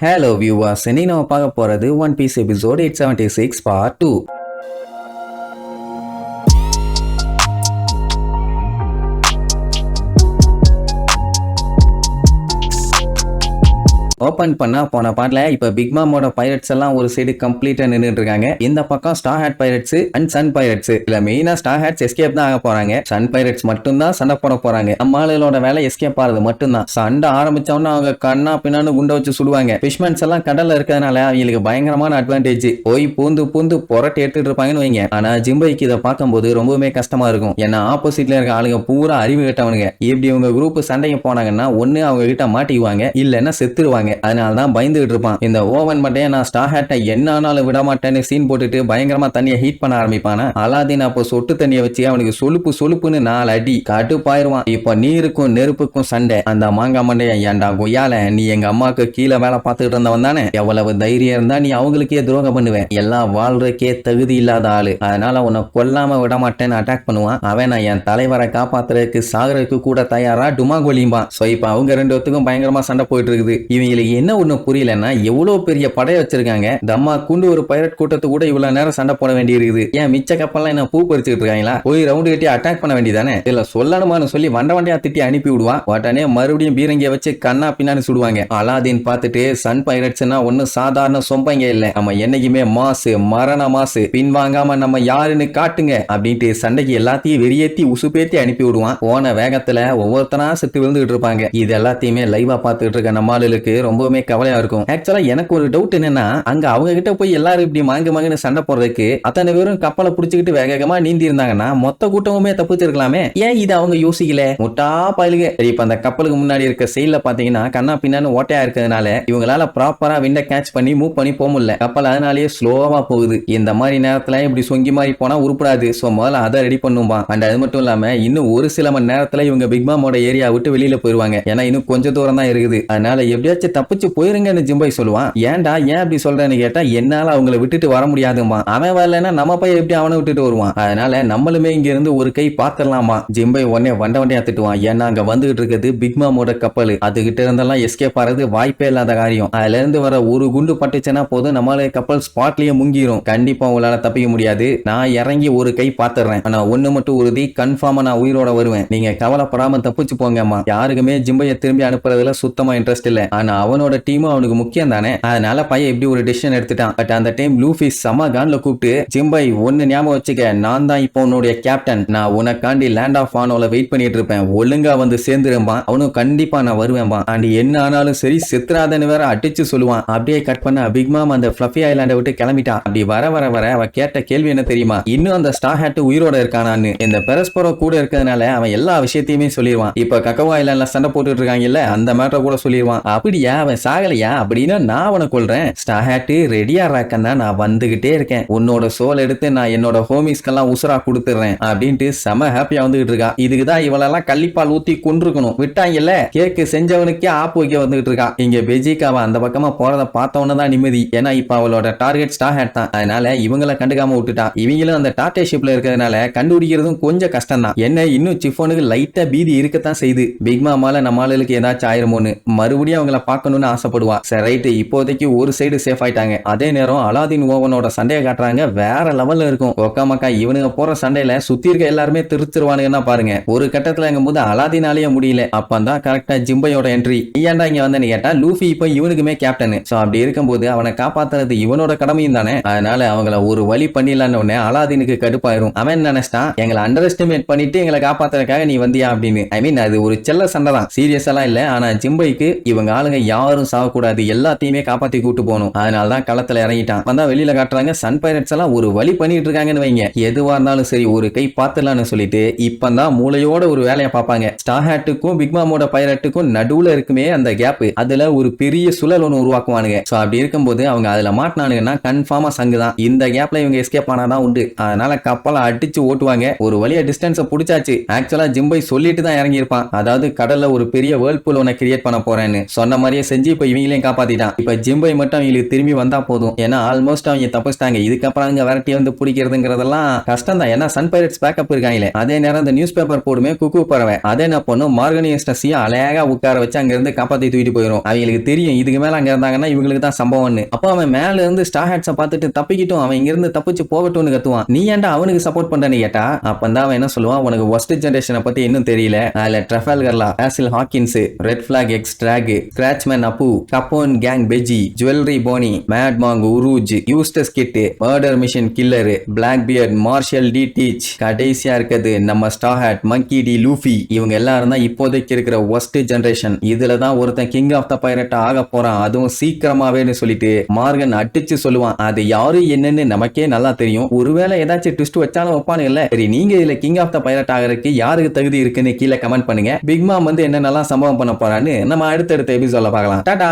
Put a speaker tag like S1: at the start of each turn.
S1: Hello viewers, இன்னைக்கு நம்ம பார்க்க போறது One Piece episode 876 part 2. Open பண்ணா போன பாட்டுல இப்ப பிக் மாமோட பைரட்ஸ் எல்லாம் ஒரு சைடு கம்ப்ளீட்டா நின்றுட்டு இருக்காங்க. இந்த பக்கம் straw hat pirates and Sun pirates. இல்ல மெயினா ஸ்டார் ஹேட்ஸ் எஸ்கேப் தான் ஆக போறாங்க. சன் பைரட்ஸ் மட்டும் தான் சண்டை போட போறாங்க. நம்ம ஆளுகளோட வேலை எஸ்கேப் ஆறது மட்டும் தான். சண்டை ஆரம்பிச்சோம்னா அவங்க கண்ணா பின்னான்னு குண்டை வச்சு சுடுவாங்க. ஃபிஷ்மேன்ஸ் எல்லாம் கடல்ல இருக்கிறதுனால அவங்களுக்கு பயங்கரமான அட்வான்டேஜ். போய் பூந்து புரட்டி எடுத்துட்டு இருப்பாங்கன்னு வைங்க. ஆனா ஜிம்பைக்கு இதை பார்க்கும்போது ரொம்பவுமே கஷ்டமா இருக்கும். ஏன்னா ஆப்போசிட்ல இருக்க ஆளுங்க பூரா அறிவு கேட்டவனுங்க. இப்படி உங்க குரூப் சண்டைக்கு போனாங்கன்னா ஒண்ணு அவங்க கிட்ட மாட்டிக்குவாங்க, இல்லன்னா செத்துருவாங்க. அதனாலதான் பயந்துகிட்டு இருப்பான். இந்த ஓவன் மட்டும் நான் ஸ்டார் ஹேட்டை என்ன ஆனாலும் விட மாட்டேன்னு சீன் போட்டுட்டு பயங்கரமா தண்ணியை ஹீட் பண்ண ஆரம்பிப்பானா. அலாதீன் அப்போ சொட்டு தண்ணியை வச்சு அவனுக்கு சொலுப்புன்னு 4 அடி கடுப்பாயிருவான். இப்போ நீருக்கும் நெருப்புக்கும் சண்டை. அந்த மாங்கா மண்டைய ஏன்டா கொய்யால, நீ எங்க அம்மாவுக்கு கீழே வேலை பார்த்துட்டு இருந்தவன் தானே, எவ்வளவு தைரியம் இருந்தா நீ அவங்களுக்கே துரோகம் பண்ணுவேன், எல்லாம் வாழ்றக்கே தகுதி இல்லாத ஆளு, அதனால உன்னை கொல்லாம விட மாட்டேன்னு அட்டாக் பண்ணுவான். அவன் நான் என் தலைவரை காப்பாத்துறதுக்கு சாகருக்கு கூட தயாரா டுமா கொலிம்பான். சோ இப்ப அவங்க 2 பேத்துக்கும் பயங்கரமா சண்டை போயிட்டு இருக்குது. இவங்களுக்கு என்ன ஒண்ணு புரியலன்னா, எவ்வளவு பெரிய படைய வச்சிருக்காங்க. தம்மா கூண்டு ஒரு பைரட் கூட்டத்து கூட இவ்வளவு நேரம் சண்டை போட வேண்டி இருக்குது. ஏன் மிச்ச கப்பல்லாம் என்ன பூ பறிச்சுட்டு இருக்காங்களா? போய் ரவுண்டு கட்டி அட்டாக் பண்ண வேண்டியதானே. இல்ல சொல்லணுமான்னு சொல்லி வண்டையா திட்டி அனுப்பி விடுவான். உடனே மறுபடியும் பீரங்கிய வச்சு கண்ணா பின்னான்னு சுடுவாங்க. அலாதீன் பார்த்துட்டு சன் பைரட்ஸ்னா ஒன்னும் சாதாரண சொம்பங்க இல்ல, நம்ம என்னைக்குமே மாசு மரண மாசு, பின்வாங்காம நம்ம யாருன்னு காட்டுங்க அப்படின்ட்டு சண்டைக்கு எல்லாத்தையும் வெறியேத்தி உசுப்பேத்தி அனுப்பி விடுவான். போன வேகத்துல ஒவ்வொருத்தனா செத்து விழுந்துட்டு இருப்பாங்க. இது எல்லாத்தையுமே லைவா பார்த்துட்டு இருக்க நம்ம ஆளுக்கு ரொம்பவுமே கவலையா இருக்கும். ஆக்சுவலா எனக்கு ஒரு டவுட் என்னன்னா, அங்க அவங்க கிட்ட போய் எல்லாரும் இப்படி மாங்கன்னு சண்டை போடுறதுக்கு அத்தனை பேரும் கப்பலை புடிச்சுக்கிட்டு வேகமா நீந்தி இருந்தாங்கன்னா மொத்த கூட்டமுமே தப்பிச்சிருக்கலாமே. ஏன் இது அவங்க யோசிக்கல? முட்டா பயலுக. சரி, இப்ப அந்த கப்பலுக்கு முன்னாடி இருக்க சைட்ல பாத்தீங்கன்னா கண்ணா பின்னான்னு ஓட்டையா இருக்கிறதுனால இவங்களால ப்ராப்பரா விண்ட கேட்ச் பண்ணி மூவ் பண்ணி போக முடியல. கப்பல் அதனாலேயே ஸ்லோவா போகுது. இந்த மாதிரி நேரத்துல இப்படி சொங்கி மாதிரி போனா உருப்படாது. சோ முதல்ல அதை ரெடி பண்ணும்பா. அண்ட் அது மட்டும் இல்லாம இன்னும் ஒரு சில மணி நேரத்துல இவங்க பிக் மாமோட ஏரியா விட்டு வெளியில போயிருவாங்க. ஏன்னா இன்னும் கொஞ்சம் தூரம் தான் இருக்குது. அதனால எப்படியாச்சும் தப்பிச்சு போயிருங்கன்னு ஜிம்பை சொல்லுவான். ஏன்டா ஏன் அப்படி சொல்றேன்னு கேட்டா, என்னால அவங்களை விட்டுட்டு வர முடியாதுமா. அவன் வரலன்னா நம்ம போய் எப்படி அவனை விட்டுட்டு வருவான். அதனால நம்மளுமே இங்க இருந்து ஒரு கை பாத்திரலாமா. ஜிம்பை உடனே வண்டையா திட்டுவான். ஏன்னா அங்க வந்துகிட்டு இருக்கிறது பிக் மாமோட கப்பல். அதுகிட்ட இருந்தெல்லாம் எஸ்கேப் ஆறது வாய்ப்பே இல்லாத காரியம். அதுல இருந்து வர ஒரு குண்டு பட்டுச்சுன்னா போதும், நம்மளால கப்பல் ஸ்பாட்லயே முங்கிரும். கண்டிப்பா உங்களால தப்பிக்க முடியாது. நான் இறங்கி ஒரு கை பாத்துறேன். ஆனா ஒண்ணு மட்டும் உறுதி, கன்ஃபார்மா நான் உயிரோட வருவேன். நீங்க கவலைப்படாம தப்பிச்சு போங்கம்மா. யாருக்குமே ஜிம்பையை திரும்பி அனுப்புறதுல சுத்தமா இன்ட்ரெஸ்ட் இல்ல. ஆனா அவனோட டீமும் அவனுக்கு முக்கியம் தானே. அதனால பையன் இப்படி ஒரு டிசிஷன் எடுத்துட்டான். பட் அந்த டைம் லூஃபி சம கான்ல கூப்பிட்டு, ஜிம்பை ஒன்னு ஞாபகம் வச்சுக்க, நான் தான் இப்போ உன்னுடைய கேப்டன். நான் உனக்காண்டி லேண்ட் ஆஃப் ஆனோல வெயிட் பண்ணிட்டு இருப்பேன். ஒழுங்கா வந்து சேர்ந்துருப்பான். அவனும் கண்டிப்பா நான் வருவேன்பா. அண்ட் என்ன ஆனாலும் சரி செத்துறாதன்னு வேற அடிச்சு சொல்லுவான். அப்படியே கட் பண்ண பிக் மாம் அந்த ஃப்ளஃபி ஐலாண்டை விட்டு கிளம்பிட்டான். அப்படி வர அவ கேட்ட கேள்வி என்ன தெரியுமா? இன்னும் அந்த ஸ்டார் ஹேட் உயிரோட இருக்கானான்னு. இந்த பெரஸ்பரோ கூட இருக்கிறதுனால அவன் எல்லா விஷயத்தையுமே சொல்லிடுவான். இப்ப கக்கவா ஐலாண்ட்ல சண்டை போட்டுட்டு இருக்காங்கல்ல, அந்த மேட்டரை கூட சொல்லிடுவான். அப்படியா அவன் சாகலையா அப்படின்னா நான் அவனை கொள்றேன். ஸ்டார் ஹேட் ரெடியா ராக்கன்னா நான் வந்துகிட்டே இருக்கேன். உன்னோட சோல் எடுத்து நான் என்னோட ஹோமிஸ்க்கெல்லாம் உசுரா கொடுத்துறேன் அப்படின்ட்டு செம ஹாப்பியா வந்துகிட்டு இருக்கா. இதுக்குதான் இவளெல்லாம் கள்ளிப்பால் ஊத்தி கொண்டிருக்கணும். விட்டாங்கல்ல, கேக்கு செஞ்சவனுக்கே ஆப்பு வைக்க வந்துகிட்டு இருக்கா. இங்க பெஜிகாவா அந்த பக்கமா போறத பார்த்தவன தான் நிம்மதி. ஏன்னா இப்ப அவளோட டார்கெட் ஸ்டார் ஹேட் தான். அதனால இவங்களை கண்டுக்காம விட்டுட்டா. இவங்களும் அந்த டாட்டா ஷிப்ல இருக்கிறதுனால கண்டுபிடிக்கிறதும் கொஞ்சம் கஷ்டம் தான். என்ன இன்னும் சிஃபோனுக்கு லைட்டா பீதி இருக்கத்தான் செய்து. பிக் மாமால நம்ம ஆளுக்கு ஏதாச்சும் ஆயிருமோன்னு மறுபடியும் அவங்கள பார்க்கணும்னு ஆசைப்படுவா. சரி ரைட்டு, இப்போதைக்கு ஒரு சைடு சேஃப் ஆயிட்டாங்க. அதே நேரம் அலாதீன் ஓவனோட சண்டையை காட்டுறாங்க. வேற லெவல்ல இருக்கும். ஒக்காமக்கா இவனுங்க போற சண்டையில சுத்தி இருக்க எல்லாருமே திருச்சிருவானுங்கன்னா பாருங்க. ஒரு கட்டத்துல எங்கும் போது அலாதீனாலேயே முடியல. அப்பதான் கரெக்டா ஜிம்பையோட என்ட்ரி. ஏன்டா இங்க வந்தேன்னு கேட்டா, லூஃபி இப்போ இவனுக்குமே கேப்டன். சோ அப்படி இருக்கும்போது அவனை காப்பாத்துறது இவனோட கடமையும் தானே. அதனால அவங்கள ஒரு வழி பண்ணிடலான்னு உடனே அலாதீனுக்கு கடுப்பாயிரும். அவன் நினைச்சிட்டான், எங்களை அண்டர் எஸ்டிமேட் பண்ணிட்டு எங்களை காப்பாத்துறதுக்காக நீ வந்தியா அப்படின்னு. ஐ மீன் அது ஒரு செல்ல சண்டை தான், சீரியஸ் எல்லாம் இல்ல. ஆனா ஜிம்பைக்கு இவங்க ஆளுங்க யாரும் சாகக்கூடாது, எல்லாத்தையுமே காப்பாத்தி கூட்டு போகணும். அதனாலதான் களத்துல இறங்கிட்டான். வந்தா வெளியில காட்டுறாங்க சன் பைரட்ஸ் எல்லாம் ஒரு வழி பண்ணிட்டு இருக்காங்கன்னு வைங்க. எதுவா இருந்தாலும் சரி ஒரு கை பாத்துலான்னு சொல்லிட்டு இப்பதான் மூளையோட ஒரு வேலையை பார்ப்பாங்க. ஸ்டார் ஹேட்டுக்கும் பிக் மாமோட பைரட்டுக்கும் நடுவுல இருக்குமே அந்த கேப், அதுல ஒரு பெரிய சுழல் ஒன்று உருவாக்குவானுங்க. சோ அப்படி இருக்கும்போது அவங்க அதுல மாட்டினானுங்கன்னா கன்ஃபார்மா சங்கு தான். இந்த கேப்ல இவங்க எஸ்கேப் ஆனாதான் உண்டு. அதனால கப்பலை அடிச்சு ஓட்டுவாங்க. ஒரு வழியா டிஸ்டன்ஸை பிடிச்சாச்சு. ஆக்சுவலா ஜிம்பை சொல்லிட்டு தான் இறங்கி இருப்பான். அதாவது கடல்ல ஒரு பெரிய வேர்ல்பூல் ஒன்னு கிரியேட் பண்ண போறேன்னு. சொன்ன மாதிரியே வேலையும் செஞ்சு இப்ப இவங்களையும் காப்பாத்திட்டான். இப்ப ஜிம்பை மட்டும் அவங்களுக்கு திரும்பி வந்தா போதும். ஏன்னா ஆல்மோஸ்ட் அவங்க தப்பிச்சிட்டாங்க. இதுக்கப்புறம் அங்க விரட்டி வந்து பிடிக்கிறதுங்கிறதெல்லாம் கஷ்டம் தான். ஏன்னா சன் பைரட்ஸ் பேக்கப் இருக்காங்களே. அதே நேரம் இந்த நியூஸ் பேப்பர் போடுமே குக்கு பறவை, அதை என்ன பண்ணும், மார்கனியஸ்டஸையும் அழகா உட்கார வச்சு அங்க இருந்து காப்பாத்தி தூக்கிட்டு போயிடும். அவங்களுக்கு தெரியும் இதுக்கு மேல அங்க இருந்தாங்கன்னா இவங்களுக்கு தான் சம்பவம்னு. அப்போ அவன் மேல இருந்து ஸ்டார் ஹேட்ஸை பார்த்துட்டு தப்பிக்கிட்டும் அவன் இங்க இருந்து தப்பிச்சு போகட்டும்னு கத்துவான். நீ ஏன்டா அவனுக்கு சப்போர்ட் பண்றேன்னு கேட்டா அப்பந்தான் அவன் என்ன சொல்லுவான், உனக்கு ஒஸ்ட் ஜெனரேஷனை பத்தி இன்னும் தெரியல. அதுல ட்ரஃபால்கர்லா, ஆசில் Hawkins, red black X Drake, Scratchmen Apoo, Capone gang Bege, jewelry Bonney, mad monk Urouge, Eustass Kid, murder mission killer, black beard, Marshall D Teach, கடைசியா இருக்குது நம்ம straw hat monkey D Luffy. இவங்க எல்லாரும் தான் இப்போதைக்கு இருக்கிற worst generation. இதுல தான் ஒருத்தன் கிங் ஆஃப் த பைரட் ஆக போறான், அதுவும் சீக்கிரமாவேன்னு சொல்லிட்டு மார்கன் அடிச்சு சொல்லுவான். அது யாரு என்னன்னு நமக்கே நல்லா தெரியும். ஒருவேளை ஏதாச்சும் ட்விஸ்ட் வச்சாலும் வைப்பானு இல்ல. சரி, நீங்க இதுல கிங் ஆஃப் த பைரட் ஆகிறதுக்கு யாருக்கு தகுதி இருக்குன்னு கீழே கமெண்ட் பண்ணுங்க. பிக் மாம் வந்து என்னென்னலாம் சம்பவம் பண்ண போறான்னு நம்ம அடுத்தடுத்த எபிசோட்ல பார்க்கலாம். டாடா.